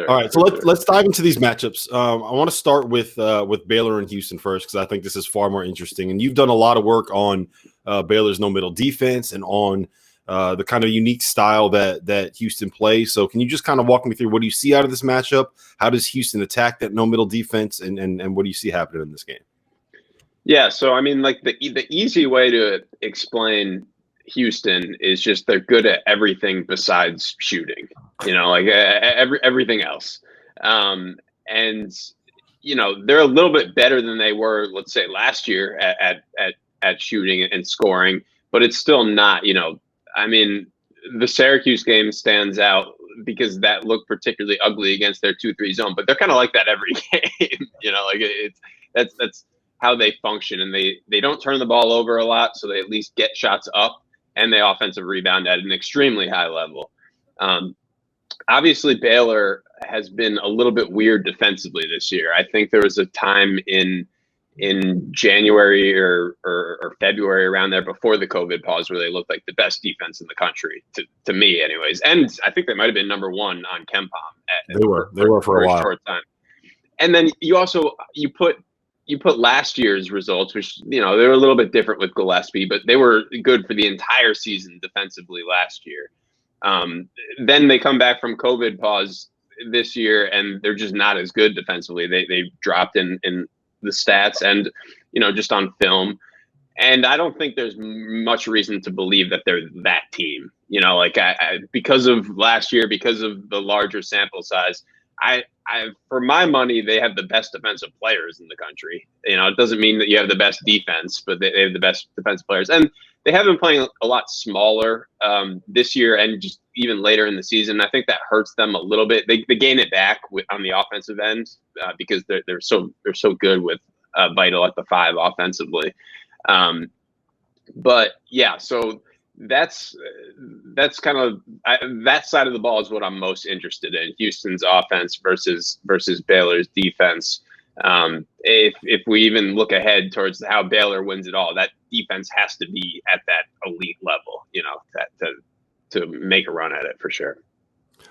All right, so let's dive into these matchups. I want to start with Baylor and Houston first because I think this is far more interesting. And you've done a lot of work on Baylor's no middle defense and on the kind of unique style that Houston plays. So can you just kind of walk me through what do you see out of this matchup? How does Houston attack that no middle defense, and what do you see happening in this game? Yeah, so I mean, like the easy way to explain Houston is just they're good at everything besides shooting. Like everything else. And they're a little bit better than they were, let's say, last year at shooting and scoring, but it's still not. I mean, the Syracuse game stands out because that looked particularly ugly against their 2-3 zone, but they're kind of like that every game. That's how they function, and they don't turn the ball over a lot, so they at least get shots up, and they offensive rebound at an extremely high level. Obviously, Baylor has been a little bit weird defensively this year. I think there was a time in January or February around there before the COVID pause where they looked like the best defense in the country, to me anyways. And I think they might have been number one on KenPom. They were for a while. Short time. And then you put last year's results, which, they were a little bit different with Gillespie, but they were good for the entire season defensively last year. Then they come back from COVID pause this year, and they're just not as good defensively. They dropped in the stats and, just on film. And I don't think there's much reason to believe that they're that team, because of last year, because of the larger sample size. I for my money, they have the best defensive players in the country. It doesn't mean that you have the best defense, but they have the best defensive players. And they have been playing a lot smaller this year and just even later in the season. I think that hurts them a little bit. They gain it back on the offensive end because they're so good with Vital at the 5 offensively. But yeah, so that's kind of that side of the ball is what I'm most interested in. Houston's offense versus Baylor's defense. If we even look ahead towards how Baylor wins it all, that defense has to be at that elite level, to make a run at it for sure.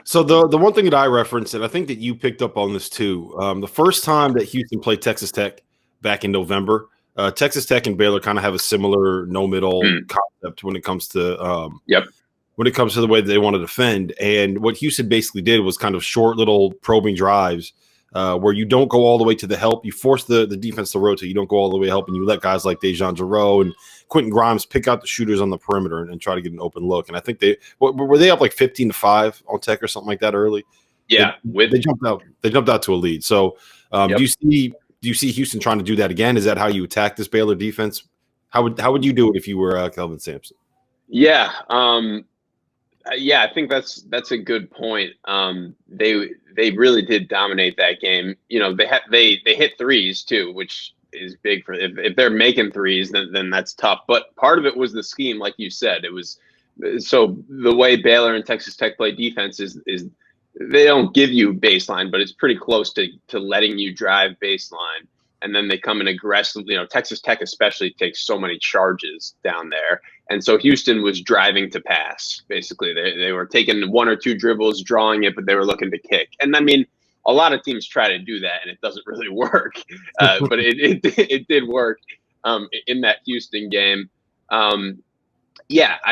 So the one thing that I referenced, and I think that you picked up on this too, the first time that Houston played Texas Tech back in November, Texas Tech and Baylor kind of have a similar no middle concept when it comes to when it comes to the way that they want to defend. And what Houston basically did was kind of short little probing drives where you don't go all the way to the help. You force the defense to rotate. You don't go all the way help, and you let guys like Dejan Jarreau and Quentin Grimes pick out the shooters on the perimeter and try to get an open look. And I think were they up like 15-5 on Tech or something like that early? Yeah, they jumped out. They jumped out to a lead. So do you see Houston trying to do that again? Is that how you attack this Baylor defense? How would you do it if you were Kelvin Sampson? Yeah. I think that's a good point. They really did dominate that game. They hit threes too, which is big for if they're making threes, then that's tough. But part of it was the scheme, like you said. It was so the way Baylor and Texas Tech play defense is they don't give you baseline, but it's pretty close to letting you drive baseline. And then they come in aggressively. Texas Tech especially takes so many charges down there. And so Houston was driving to pass. Basically, they were taking 1 or 2 dribbles, drawing it, but they were looking to kick. And I mean, a lot of teams try to do that, and it doesn't really work. But it did work in that Houston game. I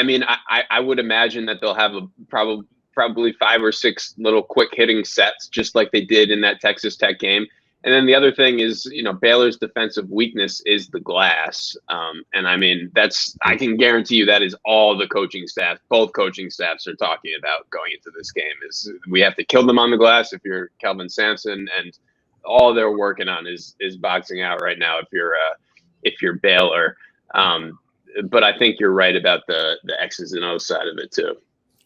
mean, I would imagine that they'll have probably 5 or 6 little quick hitting sets, just like they did in that Texas Tech game. And then the other thing is, Baylor's defensive weakness is the glass. And I mean, I can guarantee you that is all the coaching staff, both coaching staffs are talking about going into this game is we have to kill them on the glass if you're Kelvin Sampson, and all they're working on is boxing out right now if you're Baylor. But I think you're right about the X's and O's side of it too.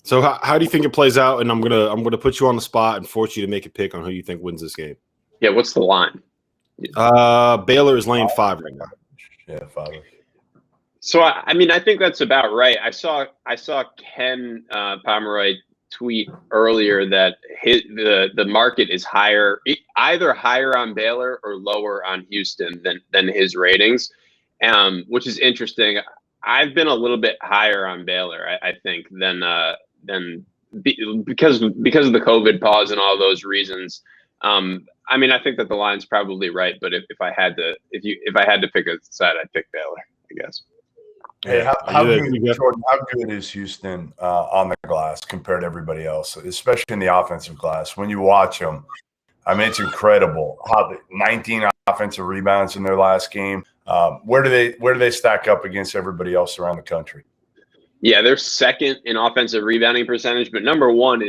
So how do you think it plays out? And I'm gonna put you on the spot and force you to make a pick on who you think wins this game. Yeah, what's the line? Baylor is laying 5 right now. Yeah, 5. So I mean, I think that's about right. I saw Ken Pomeroy tweet earlier that the market is either higher on Baylor or lower on Houston than his ratings, which is interesting. I've been a little bit higher on Baylor, I think, than because of the COVID pause and all those reasons. I mean, I think that the line's probably right, but if I had to pick a side, I'd pick Baylor, I guess. Hey, how good is Houston on the glass compared to everybody else, especially in the offensive glass? When you watch them, I mean, it's incredible how 19 offensive rebounds in their last game. Where do they stack up against everybody else around the country? Yeah, they're second in offensive rebounding percentage, but number one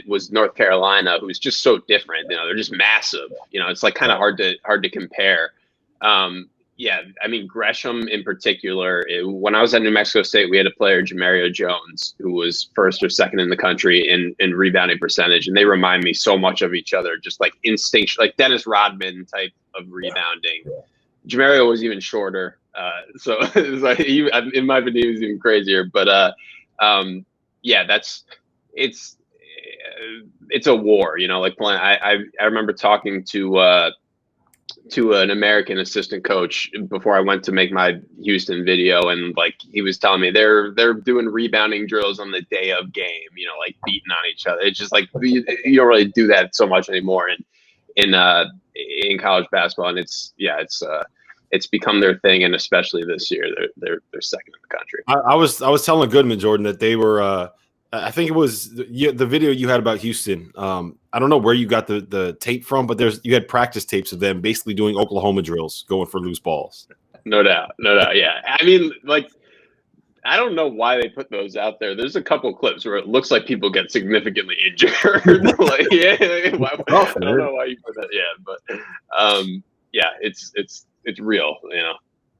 was North Carolina, who's just so different. You know, they're just massive. You know, it's like kind of hard to compare. Yeah, I mean, Gresham in particular, when I was at New Mexico State, we had a player, Jamario Jones, who was first or second in the country in rebounding percentage. And they remind me so much of each other, just like instinct, like Dennis Rodman type of rebounding. Yeah. Jamario was even shorter. So it was like, in my opinion, he was even crazier. But yeah, it's a war, you know, like playing. I remember talking to an American assistant coach before I went to make my Houston video, and like he was telling me they're doing rebounding drills on the day of game, you know, like beating on each other. It's just like you don't really do that so much anymore in college basketball, and it's become their thing, and especially this year, they're second in the country. I was telling Goodman, Jordan, that they were. I think it was the video you had about Houston. I don't know where you got the tape from, but you had practice tapes of them basically doing Oklahoma drills, going for loose balls. No doubt. Yeah, I mean, like, I don't know why they put those out there. There's a couple clips where it looks like people get significantly injured. Like, yeah, I don't know why you put that. Yeah, but yeah, it's real, you know.